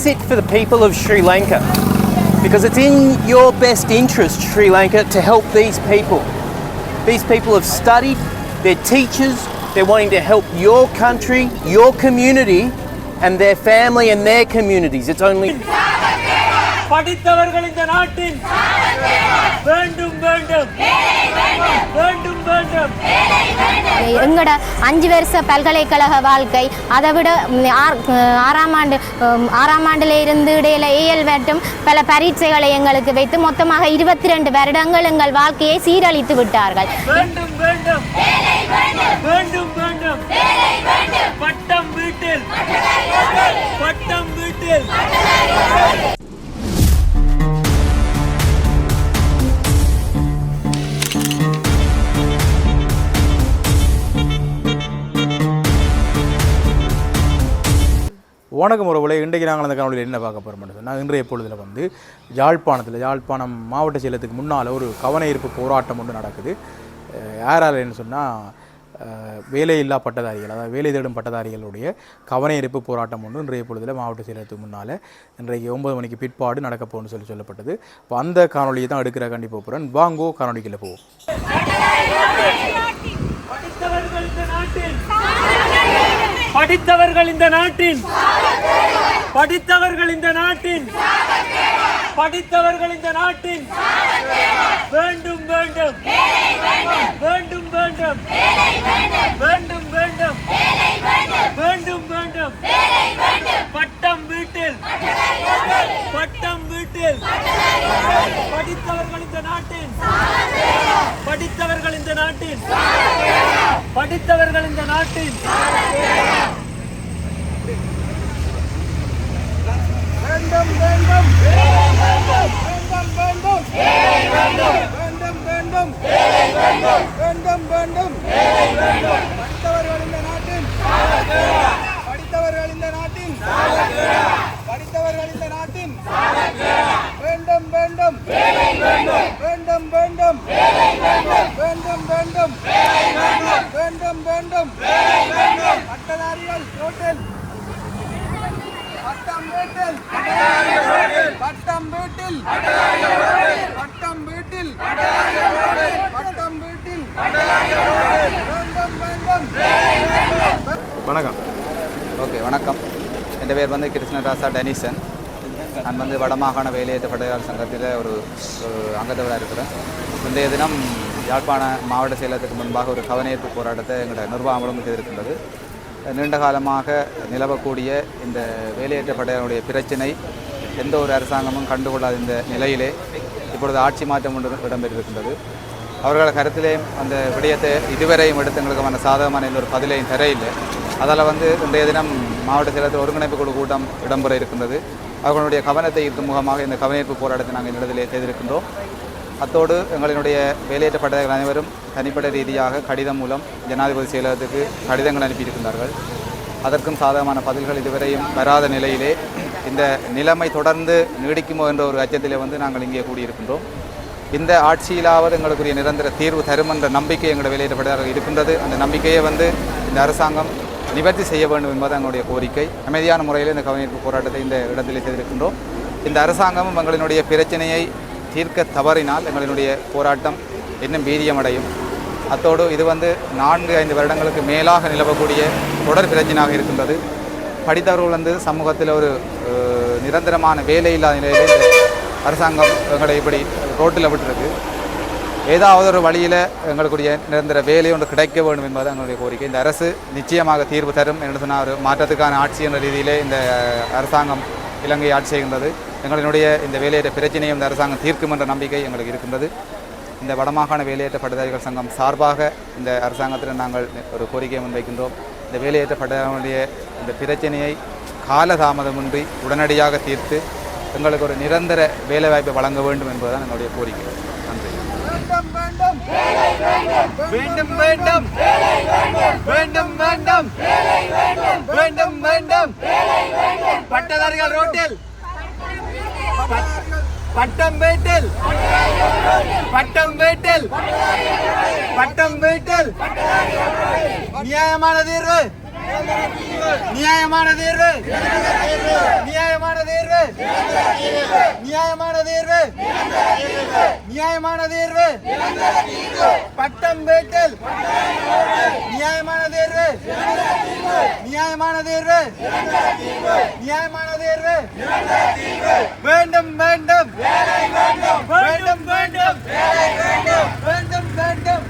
Sit for the people of Sri Lanka, because it's in your best interest, Sri Lanka, to help these people. These people have studied, they're teachers, they're wanting to help your country, your community, and their family and their communities. It's only... படித்தவர்கள் இந்த நாட்டின் வேண்டும் வேண்டும் வேண்டும் வேண்டும். எங்களோட 5 வருஷ பல்கலைக்கழக வாழ்க்கை அதை விட 6ஆம் ஆண்டில் இருந்து இடையில ஏஎல் மற்றும் பல பரீட்சைகளை எங்களுக்கு வைத்து மொத்தமாக 22 வருடங்கள் எங்கள் வாழ்க்கையை சீரழித்து விட்டார்கள். வேண்டும் வேண்டும் வேண்டும் வேண்டும் பட்டம் வீட்டில் பட்டம் வீட்டில். வணக்கம் உறவுகளே, இன்றைக்கு நாங்கள் அந்த காணொலியில் என்ன பார்க்க போகிறோம்னு சொன்னால், இன்றைய பொழுதில் வந்து யாழ்ப்பாணம் மாவட்ட செயலகத்துக்கு முன்னால் ஒரு கவனஈர்ப்பு போராட்டம் ஒன்று நடக்குது. யாராலன்னு சொன்னால் வேலையில்லா பட்டதாரிகள், அதாவது வேலை தேடும் பட்டதாரிகளுடைய கவனஈர்ப்பு போராட்டம் ஒன்று இன்றைய பொழுதில் மாவட்ட செயலகத்துக்கு முன்னால் இன்றைக்கு 9 மணிக்கு பிற்பாடு நடக்க போகணும்னு சொல்லப்பட்டது. இப்போ அந்த காணொலியை தான் எடுக்கிற கண்டிப்பாக போகிறேன். வாங்கோ காணொலிக்குள்ள போவோம். படித்தவர்கள் இந்த நாட்டின் படித்தவர்கள் இந்த நாட்டின் படித்தவர்கள் இந்த நாட்டின் வேண்டும் வேண்டும் வேண்டும் வேண்டும் வேண்டும் வேண்டும் வேண்டும் வேண்டும் பட்டம் வீட்டில் பட்டம் வீட்டில். படித்தவர்கள் இந்த நாட்டின் படித்தவர்கள் இந்த நாட்டின் படித்தவர்கள் இந்த நாட்டின் வேண்டும் வேண்டும் வேண்டும் வேண்டும் வேண்டும் வேண்டும் வேண்டும் வேண்டும். படித்தவர்கள் இந்த நாட்டின் படித்தவர்கள் இந்த நாட்டின் படித்தவர்கள் இந்த நாட்டின் வேண்டும் வேண்டும் வேண்டும் வேண்டும் வேண்டும் வேண்டும் வேண்டும் வேண்டும். பட்டதாரிகள் ரோட்டில் பட்டம் வீட்டில் பட்டம் வீட்டில் பட்டம் வீட்டில் பட்டம் வீட்டில் வேண்டும் வேண்டும். வணக்கம். ஓகே, வணக்கம். என் பேர் வந்து கிருஷ்ணராசா டெனிசன். நான் வந்து வடமாகாண வேலையேற்ற பட்டதாரிகள் சங்கத்தில் ஒரு அங்கத்தவராக இருக்கிறேன். இன்றைய தினம் யாழ்ப்பாண மாவட்ட செயலகத்துக்கு முன்பாக ஒரு கவனஈர்ப்பு போராட்டத்தை எங்களுடைய நிர்வாகம் செய்திருக்கின்றது. நீண்ட காலமாக நிலவக்கூடிய இந்த வேலையேற்ற பட்டதாரிகளுடைய பிரச்சினை எந்த ஒரு அரசாங்கமும் கண்டுகொள்ளாத இந்த நிலையிலே இப்பொழுது ஆட்சி மாற்றம் ஒன்று இடம்பெற்றிருக்கின்றது. அவர்கள் கருத்திலே அந்த விடயத்தை இதுவரையும் எடுத்து எங்களுக்கான சாதகமான எந்த ஒரு பதிலையும் தரையில்லை. அதில் வந்து இன்றைய தினம் மாவட்ட செயலகத்தில் ஒருங்கிணைப்பு குழு கூட்டம் இடம்பெற இருக்கின்றது. அவர்களுடைய கவனத்தை ஈர்க்கும் முகமாக இந்த கவனஈர்ப்பு போராட்டத்தை நாங்கள் இந்த இடத்திலே செய்திருக்கின்றோம். அத்தோடு எங்களினுடைய வேலையேற்ற பட்டதாரிகள் அனைவரும் தனிப்பட்ட ரீதியாக கடிதம் மூலம் ஜனாதிபதி செயலகத்துக்கு கடிதங்கள் அனுப்பியிருக்கின்றார்கள். அதற்கும் சாதகமான பதில்கள் இதுவரையும் வராத நிலையிலே இந்த நிலைமை தொடர்ந்து நீடிக்குமோ என்ற ஒரு அச்சத்திலே வந்து நாங்கள் இங்கே கூடியிருக்கின்றோம். இந்த ஆட்சியிலாவது எங்களுக்குரிய நிரந்தர தீர்வு தரும் என்ற நம்பிக்கை எங்களுடைய வேலையேற்ற பட்டதாரிகள் இருக்கின்றது. அந்த நம்பிக்கையை வந்து இந்த அரசாங்கம் நிவர்த்தி செய்ய வேண்டும் என்பது எங்களுடைய கோரிக்கை. அமைதியான முறையில் இந்த கவனஈர்ப்பு போராட்டத்தை இந்த இடத்திலே செய்திருக்கின்றோம். இந்த அரசாங்கமும் எங்களினுடைய பிரச்சனையை தீர்க்க தவறினால் எங்களினுடைய போராட்டம் இன்னும் வீரியமடையும். அத்தோடு இது வந்து 4-5 வருடங்களுக்கு மேலாக நிலவக்கூடிய தொடர் பிரச்சனையாக இருக்கின்றது. படித்தவர்கள் வந்து சமூகத்தில் ஒரு நிரந்தரமான வேலை இல்லாத நிலையில் இந்த அரசாங்கம் எங்களை இப்படி ரோட்டில் விட்டுருக்கு. ஏதாவது ஒரு வழியில் எங்களுக்குரிய நிரந்தர வேலை ஒன்று கிடைக்க வேண்டும் என்பது எங்களுடைய கோரிக்கை. இந்த அரசு நிச்சயமாக தீர்வு தரும் என்று சொன்னால் ஒரு மாற்றத்துக்கான ஆட்சி என்ற ரீதியிலே இந்த அரசாங்கம் இலங்கை ஆட்சி செய்கின்றது. எங்களினுடைய இந்த வேலையேற்ற பிரச்சனையை இந்த அரசாங்கம் தீர்க்கும் என்ற நம்பிக்கை எங்களுக்கு இருக்கின்றது. இந்த வடமாகாண வேலையேற்ற பட்டதாரிகள் சங்கம் சார்பாக இந்த அரசாங்கத்தில் நாங்கள் ஒரு கோரிக்கையை முன்வைக்கின்றோம். இந்த வேலையேற்ற பட்டதாரிகளுடைய இந்த பிரச்சனையை காலதாமதமின்றி உடனடியாக தீர்த்து எங்களுக்கு ஒரு நிரந்தர வேலைவாய்ப்பை வழங்க வேண்டும் என்பதுதான் எங்களுடைய கோரிக்கை. நன்றி. வேண்டும் வேண்டும் வேண்டும் வேண்டும் வேண்டும் வேண்டும் பட்டதாரிகள் ரோட்டில் பட்டம் வீட்டில் பட்டம் வீட்டில் பட்டம் வீட்டில் நியாயமான தீர்வு நியாயமான தீர்வு நியாயமான தீர்வு நியாயமான தீர்வு நியாயமான தீர்வு பட்டம் வேட்டல் நியாயமான தீர்வு நியாயமான தீர்வு நியாயமான தீர்வு வேண்டும் வேண்டும் வேண்டும் வேண்டும் வேண்டும் வேண்டும் வேண்டும்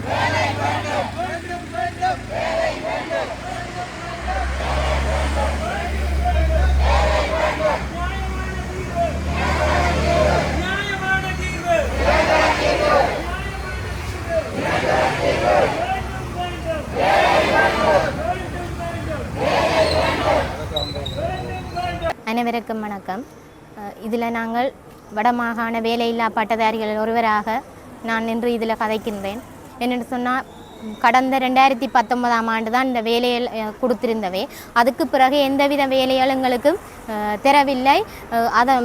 அனைவருக்கும் வணக்கம். இதில் நாங்கள் வடமாகாண வேலையில்லா பட்டதாரிகள் ஒருவராக நான் இன்று இதில் கதைக்கின்றேன். என்னென்னு சொன்னால், கடந்த 2019ஆம் ஆண்டு தான் இந்த வேலைகள் கொடுத்திருந்தவை. அதுக்கு பிறகு எந்தவித வேலைகள் எங்களுக்கு தரவில்லை. அதை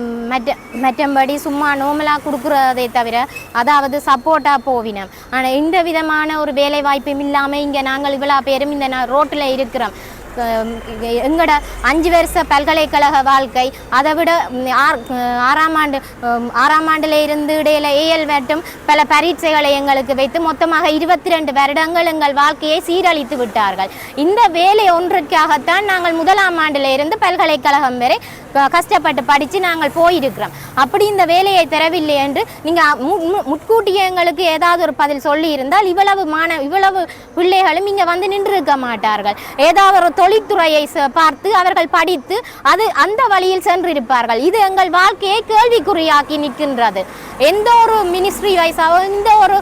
மற்றபடி சும்மா நோமலாக கொடுக்குறதை தவிர, அதாவது சப்போர்ட்டாக போவினோம். ஆனால் எந்த விதமான ஒரு வேலை வாய்ப்பும் இல்லாமல் இங்கே நாங்கள் இவ்வளோ பேரும் இந்த ரோட்டில் இருக்கிறோம். எங்களோட 5 வருஷ பல்கலைக்கழக வாழ்க்கை, அதை விட ஆறாம் ஆண்டில் இருந்து இடையில ஏஎல் மற்றும் பல பரீட்சைகளை எங்களுக்கு வைத்து மொத்தமாக 22 வருடங்கள் எங்கள் வாழ்க்கையை சீரழித்து விட்டார்கள். இந்த வேலை ஒன்றுக்காகத்தான் நாங்கள் 1ஆம் ஆண்டில் இருந்து பல்கலைக்கழகம் வரை கஷ்டப்பட்டு படித்து நாங்கள் போயிருக்கிறோம். அப்படி இந்த வேலையை தரவில்லை என்று நீங்கள் முன்கூட்டியே எங்களுக்கு ஏதாவது ஒரு பதில் சொல்லி இருந்தால் இவ்வளவு பிள்ளைகளும் இங்கே வந்து நின்றிருக்க மாட்டார்கள். ஏதாவது ஒரு தொழில்துறையை பார்த்து அவர்கள் படித்து அந்த வழியில் சென்றிருப்பார்கள். இது எங்கள் வாழ்க்கையை கேள்விக்குறியாக்கி நிற்கின்றது. எந்த ஒரு மினிஸ்ட்ரி வைஸாவோ எந்த ஒரு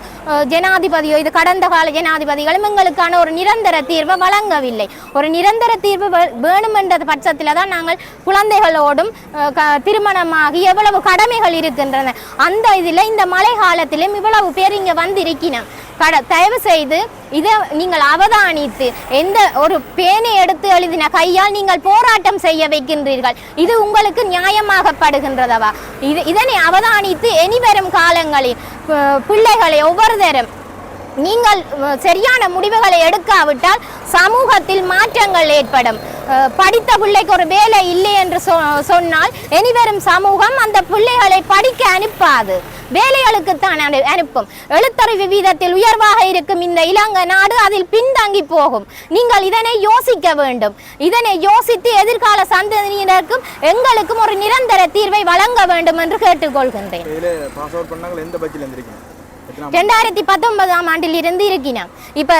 ஜனாதிபதியோ, இது கடந்த கால ஜனாதிபதிகளும் எங்களுக்கான ஒரு நிரந்தர தீர்வை வழங்கவில்லை. ஒரு நிரந்தர தீர்வு வேணும் என்ற பட்சத்தில் தான் நாங்கள் குழந்தைகளோடும் திருமணமாகி எவ்வளவு கடமைகள் இருக்கின்றன. அந்த இதில் இந்த மழை காலத்திலும் இவ்வளவு பேர் இங்கே வந்திருக்கிறோம். தயவு செய்து இதை நீங்கள் அவதானித்து, எந்த ஒரு பேனை எடுத்து எழுதின கையால் நீங்கள் போராட்டம் செய்ய வைக்கின்றீர்கள். இது உங்களுக்கு நியாயமாகப்படுகின்றதவா? இதனை அவதானித்து இனிவரும் காலங்களில் பிள்ளைகளை ஒவ்வொருத்தரும் நீங்கள் சரியான முடிவுகளை எடுக்காவிட்டால் சமூகத்தில் மாற்றங்கள் ஏற்படும். படித்த பிள்ளைக்கு ஒரு வேலை இல்லை என்று சொன்னால் இனிவரும் சமூகம் அந்த பிள்ளைகளை படிக்க அனுப்பாது, வேலைகளுக்குத்தான் அனுப்பும். எழுத்தறிவு வீதத்தில் உயர்வாக இருக்கும் இந்த இலங்கை நாடு அதில் பின்தங்கி போகும். நீங்கள் இதனை யோசிக்க வேண்டும். இதனை யோசித்து எதிர்கால சந்ததியினருக்கும் எங்களுக்கும் ஒரு நிரந்தர தீர்வை வழங்க வேண்டும் என்று கேட்டுக்கொள்கின்றேன். 2019ஆம் ஆண்டில் இருந்து இருக்கிறோம். இப்போ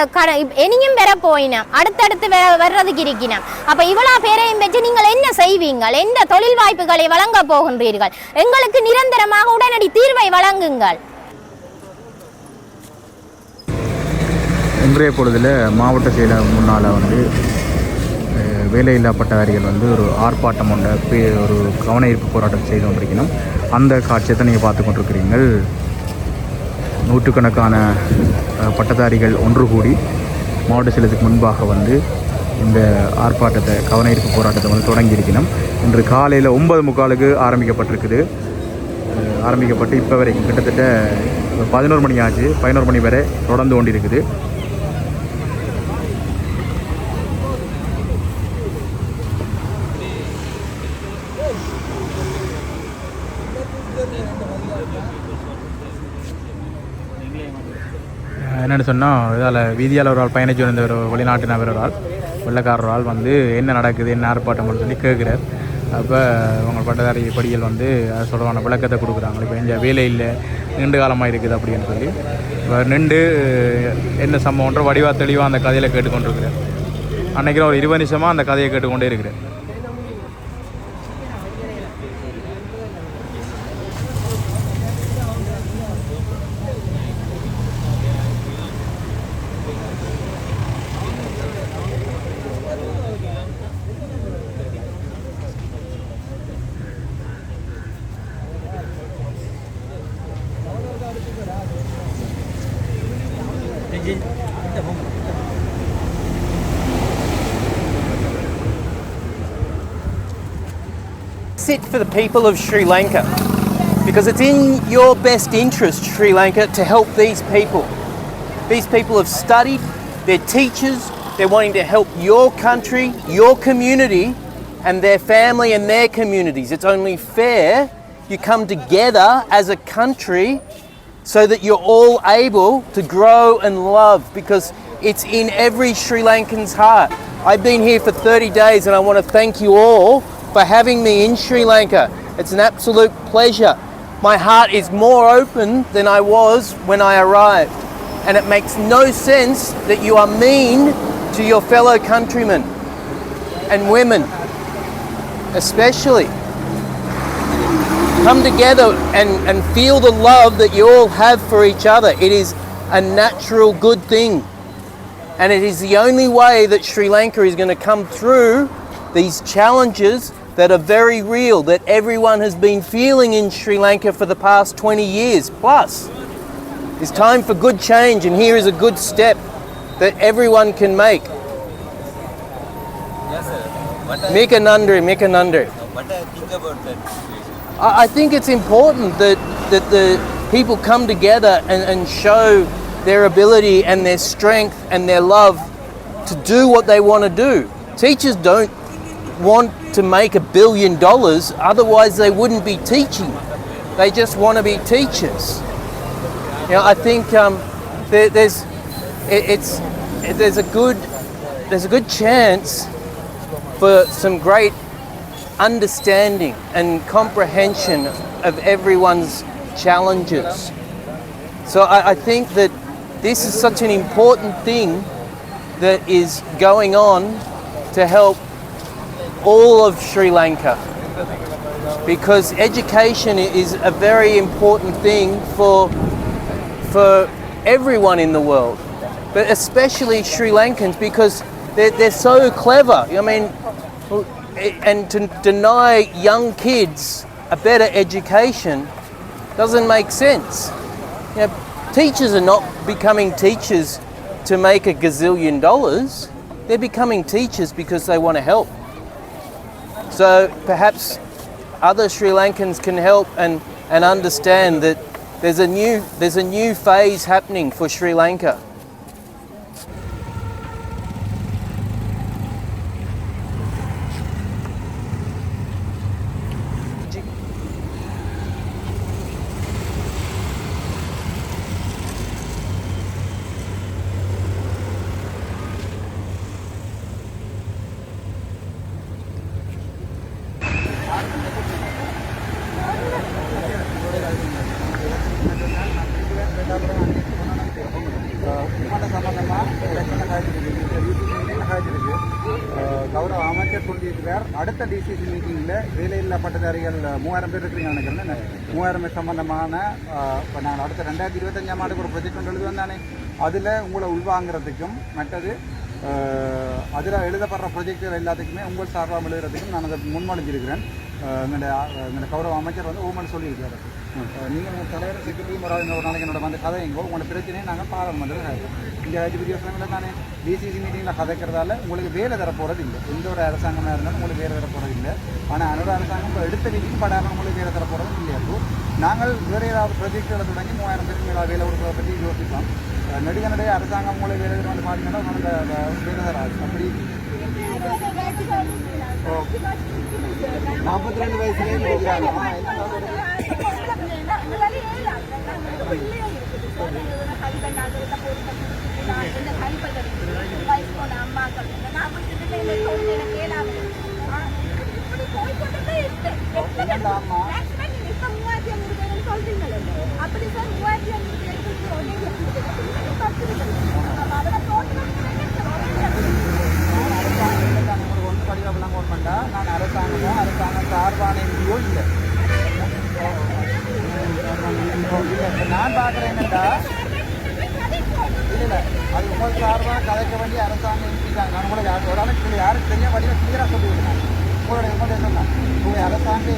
இனியும் பெற போயினோம், அடுத்தடுத்து வர்றதுக்கு இருக்கிறோம். அப்போ இவ்வளோ பேரையும் வச்சு நீங்கள் என்ன செய்வீங்கள்? எந்த தொழில் வாய்ப்புகளை வழங்க போகின்றீர்கள்? எங்களுக்கு நிரந்தரமாக உடனடி தீர்வை வழங்குங்கள். இன்றைய பொழுதில் மாவட்ட செயலர் முன்னால் வேலையில்லா பட்டதாரிகள் ஒரு ஆர்ப்பாட்டம் ஒரு கவன ஈர்ப்பு போராட்டம் செய்து கொண்டிருக்கணும். அந்த காட்சியை தான் நீங்கள் பார்த்து கொண்டிருக்கிறீர்கள். நூற்றுக்கணக்கான பட்டதாரிகள் ஒன்று கூடி மாவட்ட செயலகத்துக்கு முன்பாக இந்த ஆர்ப்பாட்டத்தை, கவன ஈர்ப்பு போராட்டத்தை தொடங்கியிருக்கணும். இன்று காலையில் 9:45 ஆரம்பிக்கப்பட்டிருக்குது. ஆரம்பிக்கப்பட்டு இப்போ வரைக்கும் கிட்டத்தட்ட 11 மணி ஆச்சு. 11 மணி வரை தொடர்ந்து கொண்டிருக்குது. என்னென்னு சொன்னால், இதால் வீதியால் ஒரு ஆள் பயணிச்சு வந்த ஒரு வெளிநாட்டு நபர் ஒரு ஆள், வெள்ளைக்காரர் ஆள் என்ன நடக்குது, என்ன ஆர்ப்பாட்டம் சொல்லி கேட்குறார். அப்போ அவங்க பட்டதாரி படிகள் அதை சொல்லுவாங்க, விளக்கத்தை கொடுக்குறாங்க. இப்போ எந்த வேலை இல்லை, நீண்ட காலமாக இருக்குது அப்படின்னு சொல்லி நின்று என்ன சம்பவன்ற வடிவாக தெளிவாக அந்த கதையில் கேட்டுக்கொண்டிருக்கிறேன். அன்றைக்கி ஒரு 20 நிமிஷமாக அந்த கதையை கேட்டுக்கொண்டே இருக்கிறேன். Sit for the people of Sri Lanka, because it's in your best interest, Sri Lanka, to help these people. These people have studied, they're teachers, They're wanting to help your country, your community, and their family and their communities. It's only fair you come together as a country so that you're all able to grow and love, because it's in every Sri Lankan's heart. I've been here for 30 days and I want to thank you all for having me in Sri Lanka. It's an absolute pleasure. My heart is more open than I was when I arrived, and it makes no sense that you are mean to your fellow countrymen and women especially. Come together and feel the love that you all have for each other. It is a natural good thing, and it is the only way that Sri Lanka is going to come through these challenges that are very real, that everyone has been feeling in Sri Lanka for the past 20 years plus. It's time for good change, and here is a good step that everyone can make. Yes, sir. Mika Nandri. What do you think about that situation? I think it's important that the people come together and show their ability and their strength and their love to do what they want to do. Teachers don't want to make $1 billion, otherwise they wouldn't be teaching. They just want to be teachers. You know, I think there's a good chance for some great understanding and comprehension of everyone's challenges. So I think that this is such an important thing that is going on to help all of Sri Lanka, because education is a very important thing for everyone in the world, but especially Sri Lankans, because they're so clever. I mean, and to deny young kids a better education doesn't make sense. You know, teachers are not becoming teachers to make $1 gazillion. They're becoming teachers because they want to help. So perhaps other Sri Lankans can help and understand that there's a new phase happening for Sri Lanka. கௌரவ அமைச்சர் சொல்லியிருக்கிறார். அடுத்த டிசிசி மீட்டிங்கில் வேலையில்லா பட்டதாரிகள் 3000 பேர் இருக்கிறீங்க நினைக்கிறேன். 3000 பேர் சம்பந்தமான இப்போ நாங்கள் அடுத்த 2025ஆம் ஆண்டுக்கு ஒரு ப்ரொஜெக்ட் ஒன்று எழுதுவோம் தானே, அதில் உங்களை உள்வாங்கிறதுக்கும் மற்றது அதில் எழுதப்படுற ப்ரொஜெக்டுகள் எல்லாத்துக்குமே உங்கள் சார்பாக எழுதுறதுக்கும் நான் அதை முன்மொழிஞ்சிருக்கிறேன். எங்களோட கௌரவ அமைச்சர் வந்து ஊமன் சொல்லியிருக்காரு. நீங்கள் உங்கள் தலைவர் செக்ரட்டரியும் ஒரு நாளைக்கு என்னோட வந்து கதைங்கோ உங்களோட பிரச்சனையை நாங்கள் பாராளுமன்றத்தில் இங்கே வித்தியாசங்களில் தானே டிசிசி மீட்டிங்கில் கதைக்கிறதால உங்களுக்கு வேலை தரப்போகிறது இல்லை. எந்த ஒரு அரசாங்கமாக இருந்தாலும் உங்களுக்கு வேலை தரப்போகிறது இல்லை. ஆனால் அன்னோட அரசாங்கம் இப்போ எடுத்த ரீதிக்கு படாமல் உங்களுக்கு வேலை தரப்போகிறது இல்லையா. நாங்கள் வேறு ஏதாவது ப்ரொஜெக்டுகளை தொடங்கி 3000 பேருக்கு மேலே வேலை கொடுக்குறத பற்றி யோசிப்போம். நடிகனுடைய அரசாங்கம் உங்களுக்கு வேலை வந்து பார்த்தீங்கன்னா உங்களுக்கு வேலை தராது. அப்படி 42 வயசுலேயே இருக்கிறாங்க. ஒன்று படிக்கலாம் கவர்மெண்டா நான் அரசாங்கம் சார்பான எங்கேயோ இல்லை. நான் பார்க்குறேன் என்னண்டா இல்லை அது உங்கள் சார்பாக கதைக்க வேண்டிய அரசாங்கம் இருக்காங்க. நான் உங்களுக்கு ஒரு ஆளுக்கு யாருக்கு தெரிய வழியில் கிளியராக சொல்லிவிடுறேன். உங்களுடைய சொன்னேன் உங்களுடைய அரசாங்க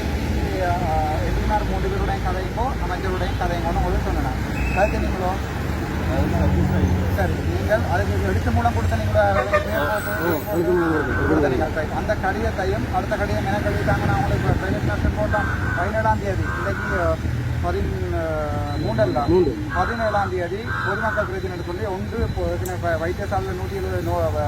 எம்பிமார் 3 பேருடையும் கதைங்கோ அமைச்சருடையும் கதைங்கோன்னு உங்களுக்கு சொன்னேன். கதை நீங்களோ சரி நீங்கள் அதுக்கு எழுத்து மூலம் கொடுத்த நீங்களோட அந்த கடிதத்தையும் அடுத்த கடிதம் என கழித்தாங்கன்னா அவங்களுக்கு பிரைவேட் நேஷன் போட்டோம் 17ஆம் தேதி. இன்றைக்கு 17ஆம் தேதி பொதுமக்கள் பிரச்சனை சொல்லி ஒன்று வைத்தியசாலையில் 170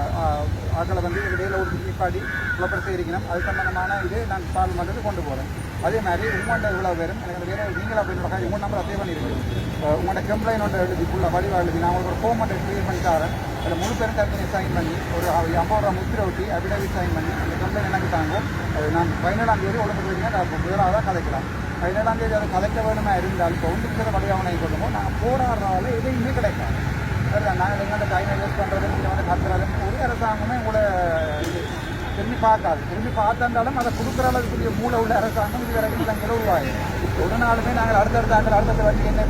ஆக்களை வந்து வேலை ஒரு நிப்பாடி குழப்பம் செய்திருக்கணும். அது சம்பந்தமான இது நான் பார்லிமெண்ட்டுக்கு கொண்டு போகிறேன். அதே மாதிரி உங்களோட இவ்வளோ பேரும் எனக்கு வேறு நீங்கள் அப்படின்ற உங்கள் நம்பர் அசேவ் பண்ணியிருக்கு. உங்களோட கம்ப்ளைண்ட் எழுதி ஃபுல்லாக வடிவாக எழுதி நான் உங்களுக்கு ஒரு ஃபோம் மட்டும் க்ளியர் பண்ணி தரேன். அதில் முழு பேரும் தரப்பினை சைன் பண்ணி ஒரு 50 ரூபா முத்திரை ஒட்டி அபிடேவிட் சைன் பண்ணி அந்த கம்ப்ளைண்ட் எனக்கு தாங்கும். நான் 17ஆம் தேதி ஒழுங்கு வேறாக தான் கதைக்கலாம். 17ஆம் தேதி அதை கதைக்க வேணுமா இருந்தால் இப்போ 1 வடிவாக கொள்ளும்போது நாங்கள் போராடுறதால எதையுமே கிடைக்காது. நாங்கள் எங்கள்கிட்ட டைம் வேஸ்ட் பண்ணுறது நீங்கள் வந்து கத்துறது ஒரு அரசாங்கமே உங்களை திரும்பி பார்க்காது. திரும்பி பார்த்தாலும் அதை கொடுக்குற அளவுக்குரிய மூளை உள்ள அரசாங்கம் இது வரைக்கும் நாங்கள் உருவாகும். ஒரு நாளுமே நாங்கள் அடுத்தடுத்த ஆண்டு அடுத்தடுத்த வண்டி என்ன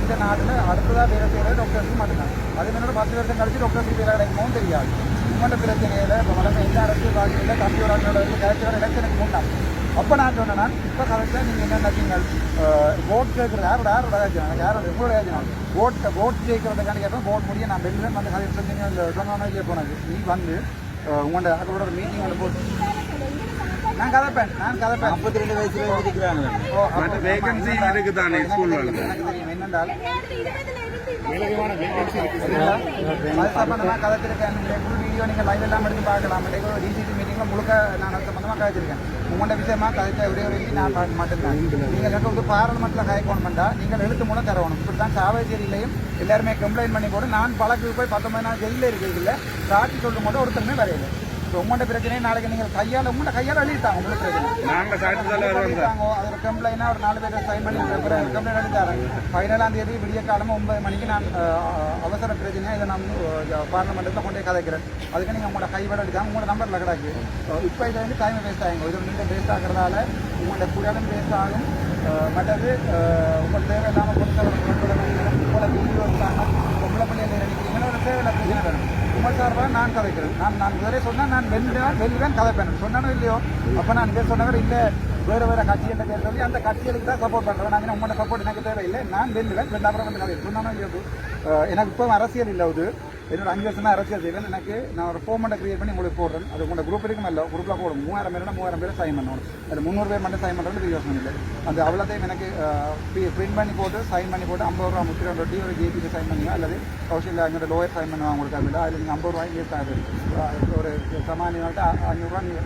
இந்த நாட்டில் அடுத்ததாக வேலை செய்கிறது டாக்டர்ஸுக்கு மட்டும்தான். அது என்னோட 10 வருஷம் கழிச்சு டாக்டர்ஸுக்கு வேலை கிடைக்குமோ தெரியாது. உங்களோட பிரச்சனையில் இப்போ வளர்ந்த எல்லா அரசியல் வாக்கியில் கம்ப்யூட்டர் கிடைச்சவர் எலெக்ஷனுக்கு முன்னாள் அப்போ நான் சொன்னேன். நான் இப்போ கரெக்டாக நீங்கள் என்ன நினைச்சீங்க ஓட் கேட்குறது யாரோட கேட்கணும் யாரோட உங்களோட கேட்கணும் ஓட் ஜெயிக்கிறதுக்கான கேட்பேன். ஓட் முடிய நான் வெளியில் வந்து கதை செஞ்சீங்க சொன்னாலே போனது நீ வந்து உங்களோட அதோட ஒரு மீட்டிங் ஒன்று போட்டு நான் கதைப்பேன் 52 வயசுல இருக்கிறாங்க. வேகன்சி இருக்குதானே ஸ்கூல்ல எனக்கு தெரியும் என்னென்றால் சம்பந்தமாக கதைச்சிருக்கேன். வீடியோ நீங்கள் லைவ் எல்லாம் எடுத்து பார்க்கலாம். டிசிசி மீட்டிங்கில் முழுக்க நான் அது சம்பந்தமாக கதைச்சிருக்கேன். உங்களோட விஷயமா கதைச்ச ஒரே ஒரு நான் பார்க்க மாட்டேன். நீங்கள் எனக்கு வந்து பாராளுமன்றத்தில் கதைக்கணும் பண்ணால் நீங்கள் எழுத்து மூலம் தரணும். இப்படி தான் சாவச்சேரியிலையும் எல்லாருமே கம்ப்ளைண்ட் பண்ணி போட்டு நான் பழக்கு போய் 19 நாள் ஜெயிலில் இருக்கிறதில்ல சாட்சி சொல்லும் போது ஒருத்தருமே வரையில. இப்போ உங்களோட பிரச்சனையை நாளைக்கு நீங்கள் உங்களோட கையால் எழுதிட்டாங்க. உங்களுக்கு பிரச்சனை அதோட கம்ப்ளைண்டாக ஒரு 4 பேர் சைன் பண்ணி கம்ப்ளைண்ட் எழுதிட்டாங்க. 17ஆம் தேதி விடிய காலமாக 9 மணிக்கு நான் அவசர பிரச்சனையாக இதை நான் பார்லிமெண்ட்டில் கொண்டே கதைக்கிறேன். அதுக்கு நீங்கள் உங்களோட கைவிட எடுத்தாங்க. உங்களோட நம்பரில் கிடக்கு. இப்போ இதை வந்து டைம் வேஸ்ட் ஆகுங்க. இது நீங்கள் வேஸ்ட் ஆகிறதால உங்களோட குடலும் வேஸ்ட் ஆகும். மற்றது உங்கள் தேவையில்லாமல் உங்களை வீடியோ எடுத்தாங்க உங்களை பிள்ளைகள் நினைக்கிறீங்கன்னா ஒரு தேவையில்லை பிரச்சனை வேணும். உங்கள் சார்பாக நான் கதைக்கிறேன். நான் வேறே சொன்னால் நான் வெளிதான் கதைப்பேன் சொன்னானோ இல்லையோ. அப்போ நான் இங்கே சொன்னவர் இல்லை வேறு கட்சி என்ன பேர் சொல்லி அந்த கட்சிகளுக்கு தான் சப்போர்ட் பண்ணுறேன். நான் உங்களோட சப்போர்ட் எனக்கு தேவையில்லை. நான் வெல்லுவேன். அப்புறம் வந்து கதை சொன்னானோ இல்லையோ. எனக்கு இப்போ அரசியல் இல்லை. அது என்னோட 5 வருஷம் தான் அரசியல் செய்வேன். எனக்கு நான் ஒரு ஃபோமெண்ட்டை க்ரியேட் பண்ணி உங்களுக்கு போடுறேன். அது உங்களோட குரூப் இருக்கும் இல்லை குரூப்பில் போடும் 3000 பேர் 3000 பேர் சைன் பண்ணணும். அது 300 பேர் மட்டும் சைன் பண்ணுறது யோசனை இல்லை. அந்த அவ்வளோத்தையும் எனக்கு பிரிண்ட் பண்ணி போட்டு சைன் பண்ணி போட்டு 50 ரூபா 30 ரொட்டி ஒரு ஜேபிக்கு சைன் பண்ணுங்க. அல்லது கௌஷல் எங்களோட லோயர் சைன் பண்ணுவாங்க. உங்களுக்கு இல்லை அதில் நீங்கள் 50 ரூபாய்க்கு ஏற்றாது. ஒரு சமானியமாகிட்ட 500 ரூபா நீங்கள்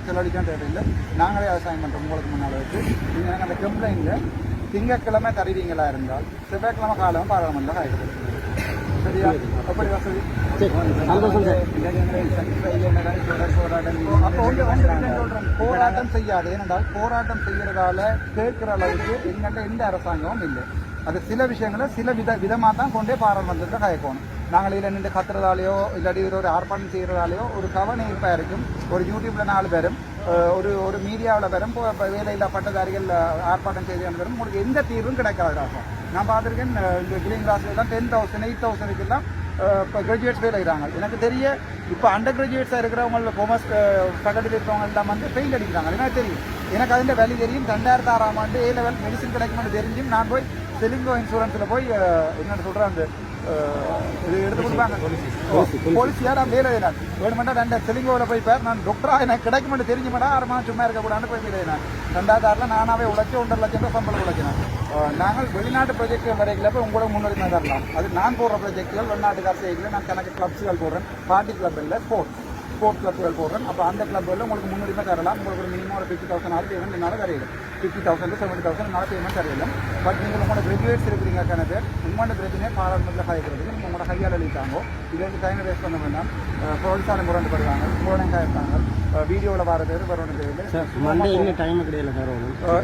செலவழிക്കാൻ தேவையில்லை. நாங்களே அதை சைன் பண்ணுறோம். உங்களுக்கு முன்னால் வச்சு நீங்கள் எனக்கு அந்த கம்ப்ளைண்ட்டில் திங்கட்கிழமை தருவீங்களா இருந்தால் செவ்வாய்க்கிழமை காலம் பாராளுமன்றம் ஆகிடுது. சரியா? அப்படி வசதி போராட்டம் செய்யாது. ஏனென்றால் போராட்டம் செய்கிறதால கேட்கிற அளவுக்கு எங்கள்கிட்ட எந்த அரசாங்கமும் இல்லை. அது சில விஷயங்களை சில விதமாக தான் கொண்டே பாராளுமன்றத்தில் கயக்கணும். நாங்கள் இதில் நின்று கத்துறதாலேயோ இல்லாட்டி ஒரு ஆர்ப்பாட்டம் செய்கிறதாலேயோ ஒரு கவனிப்பாக இருக்கும். ஒரு யூடியூப்பில் 4 பேரும் ஒரு மீடியாவில் பேரும் வேலையில்லா பட்டதாரிகள் ஆர்ப்பாட்டம் செய்து பேரும் உங்களுக்கு எந்த தீர்வும் கிடைக்காது. நான் பார்த்துருக்கேன் இந்த கிரீன் கிளாஸில் தான் 10,000 8,000 இப்போ கிராஜுவேட்ஸ் வேலை செய்கிறாங்க. எனக்கு தெரிய இப்போ அண்டர் கிராஜுவேட்ஸாக இருக்கிறவங்கள காமர்ஸ் ஃபேக்கல்ட்டியில் இருக்கிறவங்க எல்லாம் வந்து ஃபெயில் அடிக்கிறாங்க. எனக்கு தெரியும். எனக்கு அதில் வேலை தெரியும். 2006ஆம் ஆண்டு A லெவல் மெடிசன் கிடைக்கும்னு தெரிஞ்சும் நான் போய் செலிங்கோ இன்சூரன்ஸில் போய் என்னென்னு சொல்கிறேன் அந்த இது எடுத்து கொடுப்பாங்க போலீஸியாக நான் வேலை நான் வேணுமெண்டா 2 செலிங்கோவில் போய் பேர் நான் டாக்டராக எனக்கு கிடைக்குமென்னு தெரிஞ்சு மாட்டா 6 மாதம் சும்மா இருக்கக்கூடாதுன்னு போய் வேலை நான் 2006 நானாவே உழைச்சி 1.5 லட்சம் ரூபாய் சம்பளம் உழைச்சினேன். நாங்கள் வெளிநாட்டு ப்ரொஜெக்டுகள் வரைக்கும் போய் உங்களோட முன்னுரிமை தரலாம். அது நான் போடுற ப்ரொஜெக்டுகள் வெளிநாட்டுக்கார செய்யல. நான் கணக்கு கிளப்ஸுகள் போடுறேன். பார்ட்டி கிளப் இல்லை ஸ்போர்ட்ஸ் கிளப்புகள் போடுறேன். அப்போ அந்த கிளப்பில் உங்களுக்கு முன்னுரிமை தரலாம். உங்களுக்கு ஒரு மினிமம் ஒரு 50,000 பேமெண்ட் என்னால் தரையில 50,000 to 70,000 என்னால் பேமெண்ட் தரையில. பட் நீங்கள் உங்களோட கிராஜுவேட்ஸ் இருக்கிறீங்க கணக்கு உங்களோட பிரச்சனையை பாராளுமன்றத்தில் காய்க்கிறதுக்கு நீங்கள் உங்களோட கையால் எழுதிட்டாங்க. இதுக்கு டைம் வேஸ்ட் பண்ண வேண்டாம். ப்ரொடியூசாரை முரண்டுபடுவாங்க. உங்களோட காய்ப்பாங்க. வீடியோவில் வர பேர் வரணும் தேவையில்லை. டைம் கிடையாது.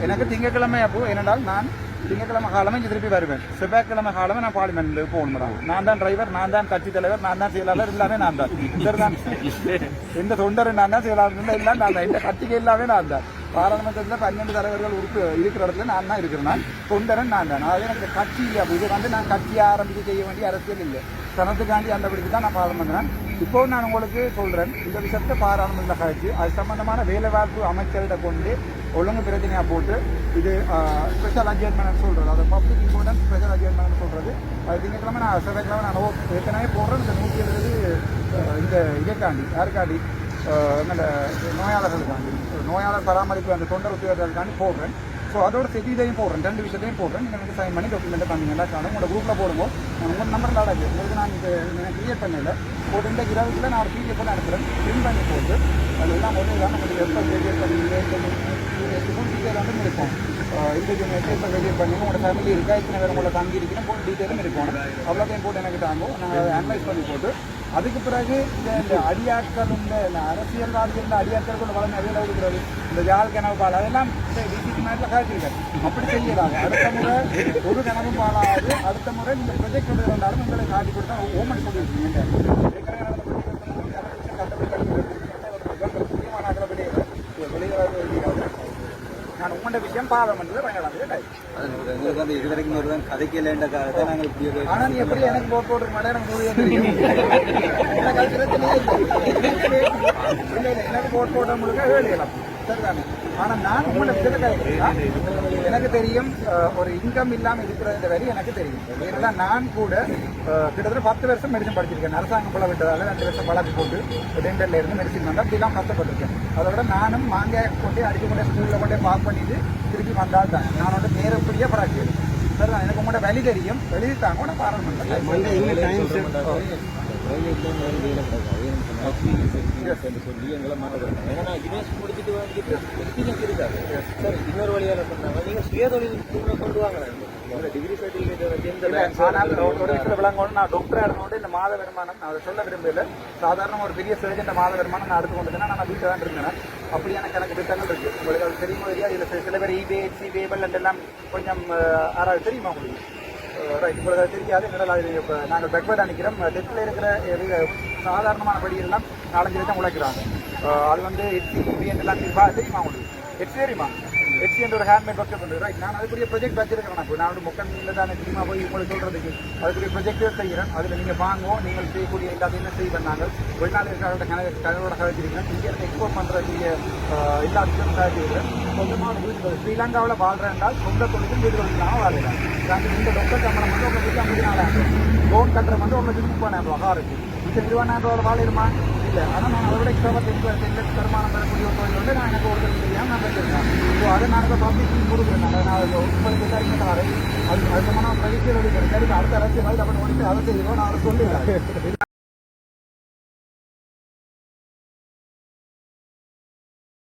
எனக்கு திங்கட்கிழமை அப்போ என்னென்றால் நான் திங்கட்கிழமை காலமே இங்கே திருப்பி வருவேன். செவ்வாய்க்கிழமை காலமே நான் பார்லிமெண்ட்டில் போகணும். நான் தான் டிரைவர், நான் தான் கட்சி தலைவர், நான் தான் செயலாளர், எல்லாமே நான் தான். எந்த தொண்டர் நான் தான் செயலாளர் எல்லாம் நான் தான். இந்த கட்சிக்கு எல்லாமே நான் தான். பாராளுமன்றத்தில் 12 தலைவர்கள் இருக்கிற இடத்துல நான் தான் இருக்கிறேன். நான் தொண்டரன் நான் தான். அதாவது எனக்கு கட்சி இல்லை. அப்போ இது வந்து நான் கட்சியை ஆரம்பித்து செய்ய வேண்டிய அரசியல் இல்லை. சனத்துக்காண்டி அந்த படித்து தான் நான் பாராளுமன்றம். இப்போ நான் உங்களுக்கு சொல்கிறேன் இந்த விஷயத்தை பாராளுமன்றத்தில் கழிச்சு அது சம்பந்தமான வேலைவாய்ப்பு அமைச்சர்கிட்ட கொண்டு ஒழுங்கு பிரச்சனையாக போட்டு இது ஸ்பெஷல் அட்ஜென்ட்மெண்ட் சொல்கிறது. அது பப்ளிக் இம்பார்ட்டன்ஸ் ஸ்பெஷல் அட்ஜென்ட்மெண்ட் சொல்கிறது. அது திங்கட்கிழமை நான் செவ்வாய்க்கிழமை நான் ஏற்கனவே போடுறேன். இந்த 170 இந்த இதற்காண்டி யாருக்காண்டி எங்களோட நோயாளர்களுக்காண்டி நோயாளர் பராமரிப்பு அந்த தொண்டர் உத்தியோகர்களுக்காண்டி போடுறேன். ஸோ ஸோ அதோட சேர்த்து இதையும் போடுறேன், 2 விஷயத்தையும் போடுறேன். நீங்கள் வந்து சைன் பண்ணி டாக்குமெண்ட்டை தந்தீங்கன்னா காணும் உங்களோட குரூப்பில் போடுவோம். உங்கள் நம்பர் நாடாது உங்களுக்கு நான் இது கிரியேட் பண்ணல போட்டு இந்த 20 நான் ஒரு PDF பண்ணி அனுப்புகிறேன். பிரிண்ட் பண்ணி போட்டு அதெல்லாம் ஒன்று தான் உங்களுக்கு எப்போ கிரியேட் பண்ணி டீட்டெயில் இருக்கும். எப்போ கிரியேட் பண்ணி உங்களோட ஃபேமிலி இருக்கா, இத்தனை பேர் உங்களை தங்கி இருக்கணும் போட்டு டீட்டெயிலும் இருக்கும். அவ்வளோத்தையும் போட்டு எனக்கு தாங்கும். நாங்கள் அனலைஸ் பண்ணி போட்டு அதுக்கு பிறகு இந்த அடியாட்கள் இந்த அரசியல்வாதிகள் அடியாட்கள் வளர்ந்து அதில் இருக்கிறது இந்த ஜால் கனவு பால் அதெல்லாம் இந்த டிசிசி மேட்டில் காய்ச்சிருக்காரு. அப்படி செய்யலாம். அடுத்த முறை ஒரு கனவு பாலாவது அடுத்த முறை இந்த ப்ரொஜெக்ட் கொண்டு வந்தாலும் உங்களை காட்டி கொடுத்தா ஓமன் சொல்லியிருக்கீங்க. நான் உங்களோட விஷயம் பாவம் பண்ணது பயங்கரம். எங்களுக்கு வந்து இது வரைக்கும் ஒரு கதைக்கலேண்ட காலத்தை நாங்கள் இப்படி ஆனால் நீ எப்படி எனக்கு போட்டு மாட்டேன் எனக்கு தெரியும். எனக்கு அது பிரச்சனையே இல்லை. எனக்கு போட முழுக்க எழுதலாம் சரிதானே. ஆனால் நான் உங்களோட விஷயத்தை கதைக்கிறேன். எனக்கு தெரியும் ஒரு இன்கம் இல்லாமல் இருக்கிறது வரை எனக்கு தெரியும். ஏன்னா நான் கூட கிட்டத்தட்ட 10 வருஷம் மெடிசன் படிச்சிருக்கேன். அரசாங்கம் போல விட்டதால் 2 வருஷம் வழக்கு போட்டு டென்டலில் இருந்து மெடிசன் வந்தால் அப்படிலாம் கஷ்டப்பட்டிருக்கேன். அதோட நானும் மாங்காய் கொண்டே அடிக்க கொண்டே ஸ்கூலில் கொண்டே பாஸ் பண்ணிட்டு திருப்பி வந்தால் தான் நான் வந்து நேரப்படியாக பிராக்டிஸ் சரிதான். எனக்கு உங்களோட வழி தெரியும். வெளியே தாங்க கூட பாராளுமன்றம் சொல்லி எங்களை மாற்றப்படுறாங்க. ஏன்னா யூனிவர்சிட்டி முடிச்சுட்டு வந்துட்டு இருக்காது சார். இன்னொரு வழியாக பண்ணாங்க நீங்கள் சுயதொழில் கொண்டு வாங்கலாம். டிகிரி சர்டிஃபிகேட் ஆனால் ஒரு சில விளங்கோடு நான் டாக்டராக இருந்தோடு இந்த மாத வருமானம் நான் அதை சொல்ல விரும்பல. சாதாரண ஒரு பெரிய சர்ஜன் மாத வருமானம் நான் எடுத்து கொண்டதுன்னா நான் வீட்டில் தான் இருந்தேன். அப்படி எனக்கு திட்டங்கள் இருக்குது. உங்களுக்கு அது தெரியுமா இல்லையா? இதில் சில பேர் eBay, HCBay எல்லாம் கொஞ்சம் யாராவது தெரியுமா உங்களுக்கு? ரைட், உங்களுக்கு அது தெரியாது. என்னடா இப்போ நாங்கள் பெக்வர்ட் அனுக்கிறோம். டெஸ்ட்டில் இருக்கிற சாதாரணமான படியெல்லாம் 4-5 லட்சம் உழைக்கிறாங்க. அது வந்து HCBay எல்லாம் தெரியுமா உங்களுக்கு? HC தெரியுமா? HC என்ற ஒரு ஹேண்ட்மேட் ஒர்க் பண்ணுறது. ரைட், நான் அதுக்குரிய ப்ரொஜெக்ட் வச்சிருக்கிறேன். நான் வந்து முக்கன்ல தானே தெரியுமா போய் உங்களுக்கு சொல்கிறதுக்கு அதுக்குரிய ப்ரொஜெக்டே செய்கிறேன். அதில் நீங்கள் வாங்குவோம். நீங்கள் செய்யக்கூடிய எல்லாத்தையும் செய்ய பண்ணாங்க. வெளிநாடு இருக்கிற கனவோட கதைச்சிருக்கிறேன். இங்கே இருந்து எக்ஸ்போர்ட் பண்ணுறதுக்கு எல்லாத்தையும் கதைச்சிருக்கிறேன். சொந்தமான வீடு ஸ்ரீலங்காவில் வாழ்கிறேன்னால் சொந்த தொழிலும் வீடு தொழிலாக வாழ்கிறேன். இந்த லொக்கல் சம்பளம் வந்து 1,54,000 லோன் கட்டுற வந்து 1,30,000 இருக்குது. இந்த 20,000 வாழிடுமா இல்லை. ஆனால் நான் அதை விட எக்ஸ்ட்ரா 10 லட்சம் வருமானம் பெறக்கூடிய ஒரு தொழில் வந்து நான் எனக்கு ஒரு தெரியாமல் நான் வச்சிருக்கேன். ஸோ அதை நான் பப்ளிக் கொடுக்குறேன். நான் உங்களுக்கு எல்லாருமே தரேன். அது சம்பளம் பயிற்சி எடுக்கிறேன். அடுத்த அரசியல் அப்படி ஒன்று அதை செய்வோம். நான் அதை சொல்லுவேன்.